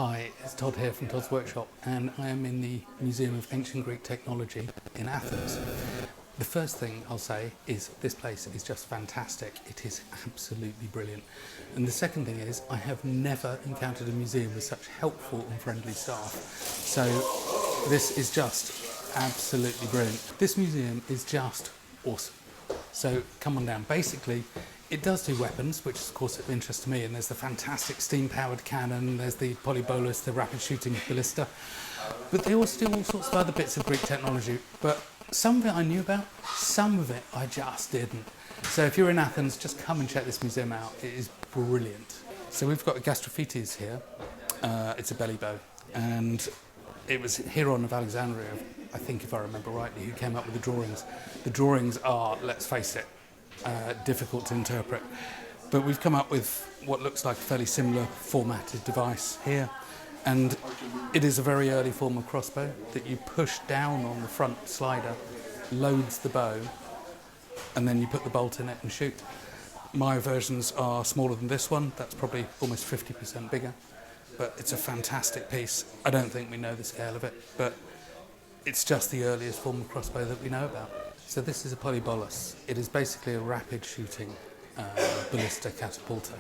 Hi, it's Todd here from Todd's Workshop, and I am in the Museum of Ancient Greek Technology in Athens. The first thing I'll say is this place is just fantastic. It is absolutely brilliant. And the second thing is I have never encountered a museum with such helpful and friendly staff. So this is just absolutely brilliant. This museum is just awesome. So come on down. Basically, it does do weapons, which is of course of interest to me, and there's the fantastic steam-powered cannon, there's the polybolus, the rapid shooting ballista, but they also do all sorts of other bits of Greek technology, but some of it I knew about, some of it I just didn't. So if you're in Athens, just come and check this museum out, it is brilliant. So we've got a gastrophetes here, it's a belly bow, and it was Hieron of Alexandria, I think if I remember rightly, who came up with the drawings. The drawings are, let's face it, difficult to interpret, but we've come up with what looks like a fairly similar formatted device here, and it is a very early form of crossbow that you push down on the front slider, loads the bow, and then you put the bolt in it and shoot. My versions are smaller than this one, that's probably almost 50% bigger, but it's a fantastic piece. I don't think we know the scale of it, but it's just the earliest form of crossbow that we know about. So this is a polybolus. It is basically a rapid shooting ballista catapulta.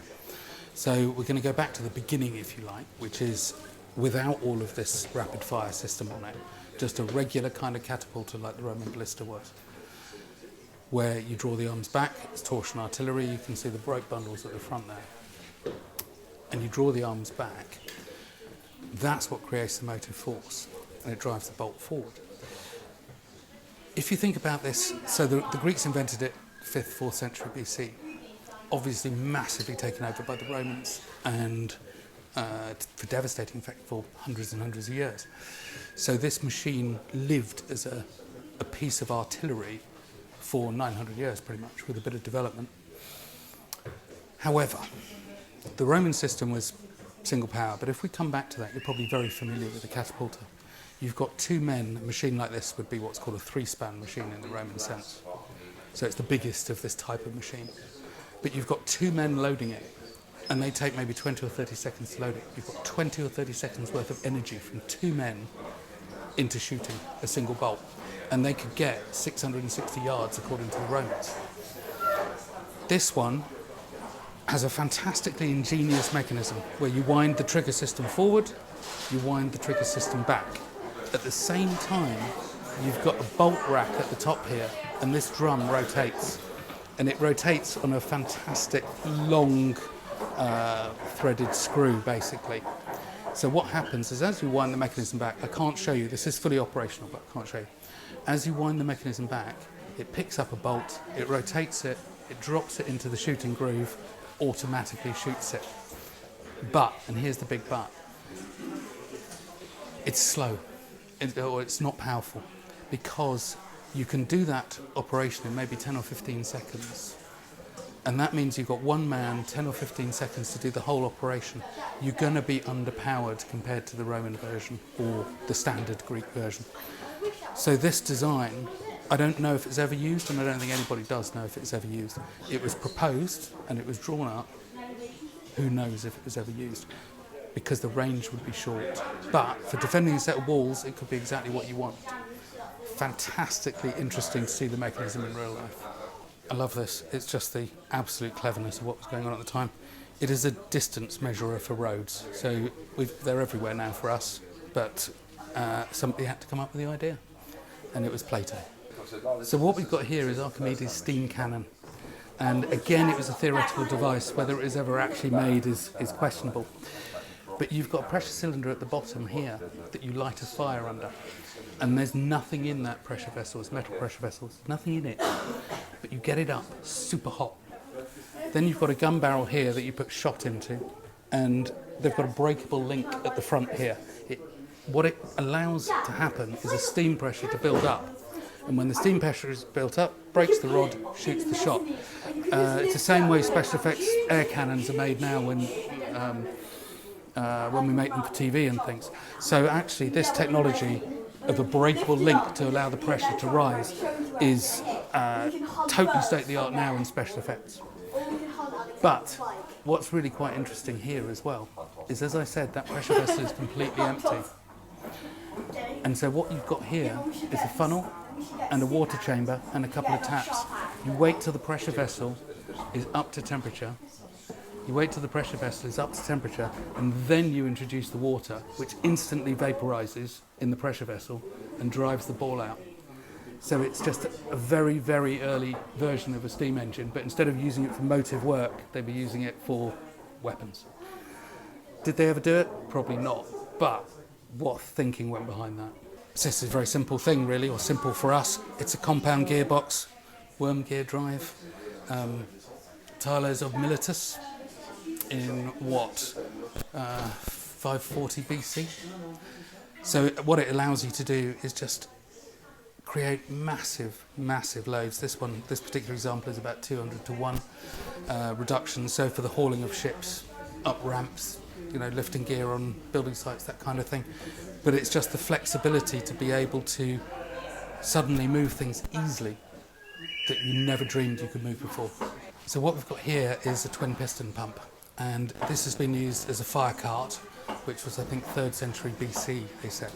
So we're going to go back to the beginning, if you like, which is without all of this rapid fire system on it, just a regular kind of catapulta like the Roman ballista was, where you draw the arms back. It's torsion artillery. You can see the rope bundles at the front there. And you draw the arms back. That's what creates the motive force, and it drives the bolt forward. If you think about this, so the Greeks invented it 5th, 4th century BC, obviously massively taken over by the Romans and for devastating effect for hundreds and hundreds of years. So this machine lived as a piece of artillery for 900 years pretty much, with a bit of development. However, the Roman system was single power, but if we come back to that, you're probably very familiar with the catapulta. You've got two men. A machine like this would be what's called a three-span machine in the Roman sense. So it's the biggest of this type of machine. But you've got two men loading it, and they take maybe 20 or 30 seconds to load it. You've got 20 or 30 seconds worth of energy from two men into shooting a single bolt. And they could get 660 yards according to the Romans. This one has a fantastically ingenious mechanism where you wind the trigger system forward, you wind the trigger system back. At the same time, you've got a bolt rack at the top here, and this drum rotates. And it rotates on a fantastic long threaded screw, basically. So what happens is as you wind the mechanism back, I can't show you, this is fully operational, but I can't show you. As you wind the mechanism back, it picks up a bolt, it rotates it, it drops it into the shooting groove, automatically shoots it. But, and here's the big but, it's slow. Or it's not powerful, because you can do that operation in maybe 10 or 15 seconds. And that means you've got one man, 10 or 15 seconds to do the whole operation. You're going to be underpowered compared to the Roman version or the standard Greek version. So this design, I don't know if it's ever used, and I don't think anybody does know if it's ever used. It was proposed and it was drawn up. Who knows if it was ever used? Because the range would be short. But for defending a set of walls, it could be exactly what you want. Fantastically interesting to see the mechanism in real life. I love this. It's just the absolute cleverness of what was going on at the time. It is a distance measurer for roads, so they're everywhere now for us, but somebody had to come up with the idea, and it was Plato. So what we've got here is Archimedes' steam cannon. And again, it was a theoretical device. Whether it was ever actually made is questionable. But you've got a pressure cylinder at the bottom here that you light a fire under. And there's nothing in that pressure vessel, it's metal pressure vessels, nothing in it. But you get it up super hot. Then you've got a gun barrel here that you put shot into, and they've got a breakable link at the front here. What it allows to happen is a steam pressure to build up. And when the steam pressure is built up, breaks the rod, shoots the shot. It's the same way special effects air cannons are made now when we make them for TV and things. So actually this technology of a breakable link to allow the pressure to rise is totally state-of-the-art now in special effects. But what's really quite interesting here as well is, as I said, that pressure vessel is completely empty. And so what you've got here is a funnel and a water chamber and a couple of taps. You wait till the pressure vessel is up to temperature. You wait till the pressure vessel is up to temperature, and then you introduce the water, which instantly vaporizes in the pressure vessel and drives the ball out. So it's just a very, very early version of a steam engine, but instead of using it for motive work, they were using it for weapons. Did they ever do it? Probably not. But what thinking went behind that? So this is a very simple thing, really, or simple for us. It's a compound gearbox, worm gear drive, Talos of Militus in what, 540 BC. So what it allows you to do is just create massive, massive loads. This particular example is about 200 to 1 reduction. So for the hauling of ships, up ramps, lifting gear on building sites, that kind of thing. But it's just the flexibility to be able to suddenly move things easily that you never dreamed you could move before. So what we've got here is a twin piston pump, and this has been used as a fire cart, which was, I think, 3rd century BC, they said.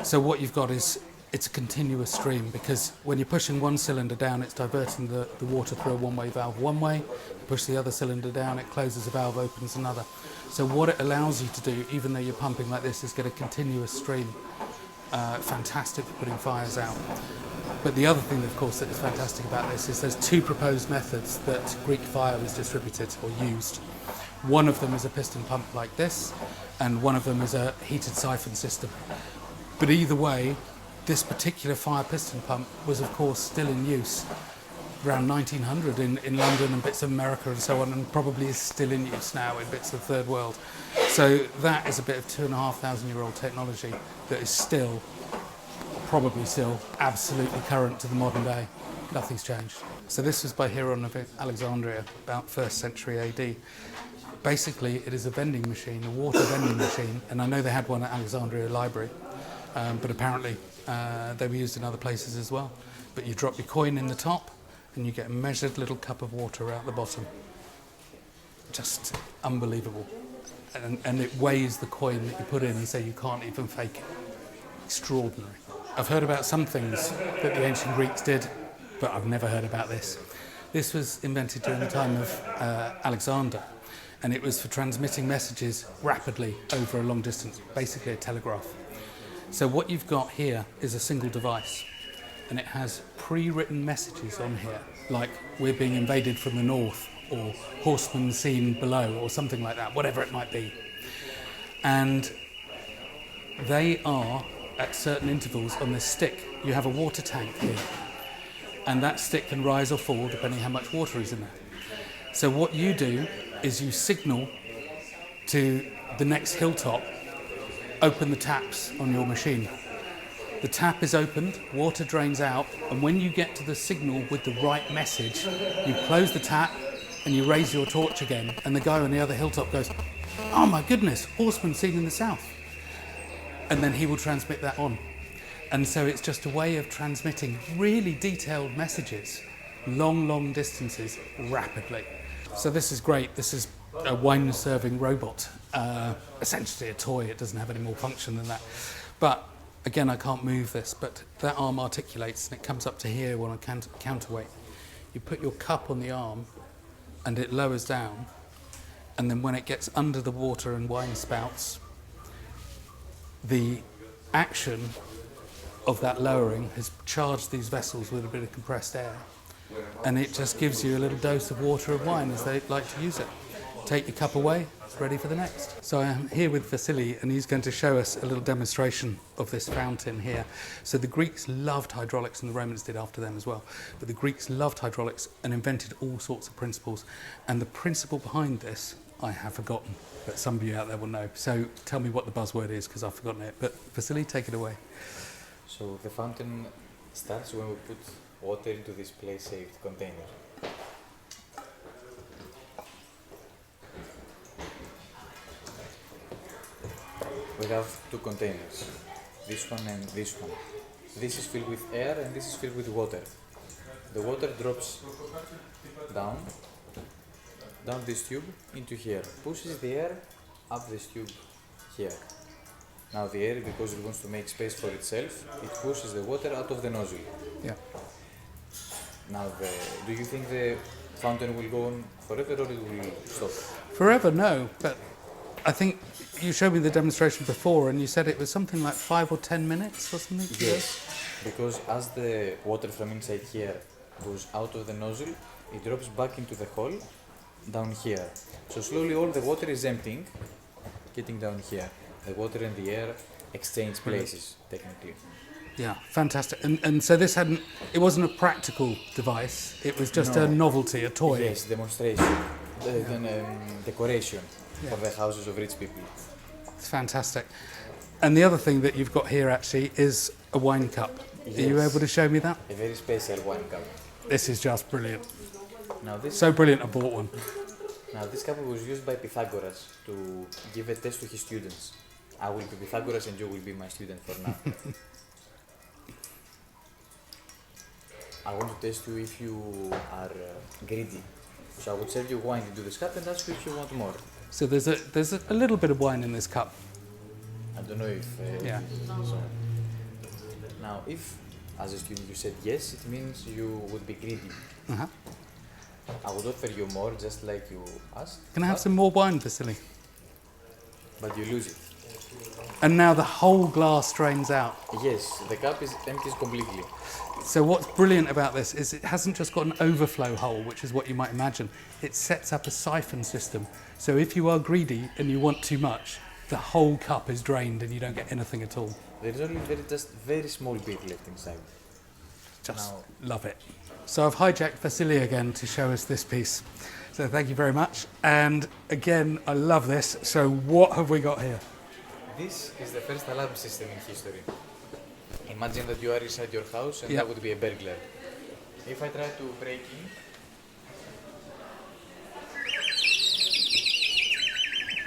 So what you've got is, it's a continuous stream, because when you're pushing one cylinder down, it's diverting the water through a one-way valve one way. You push the other cylinder down, it closes a valve, opens another. So what it allows you to do, even though you're pumping like this, is get a continuous stream. Fantastic for putting fires out. But the other thing, of course, that is fantastic about this is there's 2 proposed methods that Greek fire was distributed or used. One of them is a piston pump like this, and one of them is a heated siphon system. But either way, this particular fire piston pump was, of course, still in use around 1900 in London and bits of America and so on, and probably is still in use now in bits of the third world. So that is a bit of 2,500-year-old technology that is still, probably still, absolutely current to the modern day. Nothing's changed. So this was by Hieron of Alexandria, about 1st century AD. Basically, it is a vending machine, a water vending machine, and I know they had one at Alexandria Library, but apparently they were used in other places as well. But you drop your coin in the top, and you get a measured little cup of water out the bottom. Just unbelievable. And it weighs the coin that you put in, so you can't even fake it. Extraordinary. I've heard about some things that the ancient Greeks did, but I've never heard about this. This was invented during the time of Alexander, and it was for transmitting messages rapidly over a long distance, basically a telegraph. So what you've got here is a single device, and it has pre-written messages on here, like "we're being invaded from the north," or "horsemen seen below," or something like that, whatever it might be. And they are at certain intervals on this stick. You have a water tank here, and that stick can rise or fall depending how much water is in there. So what you do is you signal to the next hilltop, open the taps on your machine. The tap is opened, water drains out, and when you get to the signal with the right message, you close the tap and you raise your torch again, and the guy on the other hilltop goes, "Oh my goodness, horseman seen in the south." And then he will transmit that on. And so it's just a way of transmitting really detailed messages, long distances, rapidly. So this is great. This is a wine-serving robot, essentially a toy. It doesn't have any more function than that. But again, I can't move this, but that arm articulates and it comes up to here on a counterweight. You put your cup on the arm and it lowers down, and then when it gets under the water and wine spouts, the action of that lowering has charged these vessels with a bit of compressed air, and it just gives you a little dose of water and wine as they like to use it. Take your cup away, it's ready for the next. So I'm here with Vasily, and he's going to show us a little demonstration of this fountain here. So the Greeks loved hydraulics, and the Romans did after them as well. But the Greeks loved hydraulics and invented all sorts of principles. And the principle behind this, I have forgotten, but some of you out there will know. So tell me what the buzzword is, because I've forgotten it. But Vasily, take it away. So the fountain starts when we put water into this place-saved container. We have 2 containers, this one and this one. This is filled with air and this is filled with water. The water drops down this tube into here, pushes the air up this tube here. Now the air, because it wants to make space for itself, it pushes the water out of the nozzle. Yeah. Now, do you think the fountain will go on forever or it will stop? Forever, no, but I think you showed me the demonstration before and you said it was something like 5 or 10 minutes or something? Yes, because as the water from inside here goes out of the nozzle, it drops back into the hole down here. So slowly all the water is emptying, getting down here. The water and the air exchange places, technically. Yeah, fantastic. And so this it wasn't a practical device, it was just a novelty, a toy. Yes, demonstration, decoration for the houses of rich people. It's fantastic. And the other thing that you've got here actually is a wine cup. Yes. Are you able to show me that? A very special wine cup. This is just brilliant. Now this So brilliant I bought one. Now this cup was used by Pythagoras to give a test to his students. I will be Pythagoras and you will be my student for now. I want to test you if you are greedy. So I would serve you wine into this cup and ask you if you want more. So there's a little bit of wine in this cup. I don't know if... Yeah. So. Now if, as a student, you said yes, it means you would be greedy. Uh-huh. I would offer you more just like you asked. Can I have some more wine, Vasily? But you lose it. And now the whole glass drains out. Yes, the cup is empties completely. So what's brilliant about this is it hasn't just got an overflow hole, which is what you might imagine. It sets up a siphon system. So if you are greedy and you want too much, the whole cup is drained and you don't get anything at all. There is only just very small bit left inside. Just Now, love it. So I've hijacked Vasily again to show us this piece. So thank you very much. And again, I love this. So what have we got here? this is the first alarm system in history. Imagine that you are inside your house and Yeah. that would be a burglar. If I try to break in,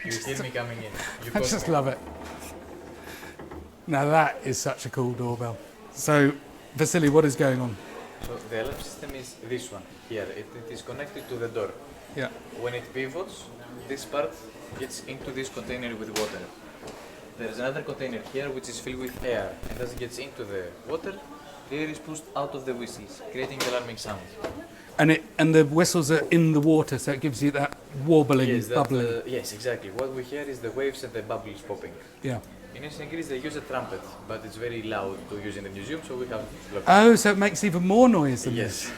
you hear me coming in. You I caught just me. love it. Now that is such a cool doorbell. So, Vasily, what is going on? So the alarm system is this one here. It is connected to the door. Yeah. When it pivots, this part gets into this container with water. There is another container here which is filled with air, and as it gets into the water, the air is pushed out of the whistles, creating the alarming sound. And the whistles are in the water, so it gives you that wobbling, bubbling. Yes, exactly. What we hear is the waves and the bubbles popping. Yeah. In ancient Greece, they use a trumpet, but it's very loud to use in the museum, so we have. Oh, so it makes even more noise than Yes. this.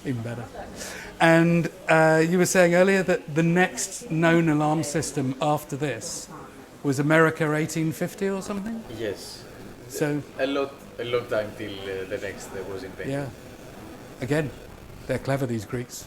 Even better. And you were saying earlier that the next known alarm system after this was America 1850 or something? Yes. So, A long time till the next was invented. yeah. Again, they're clever, these Greeks.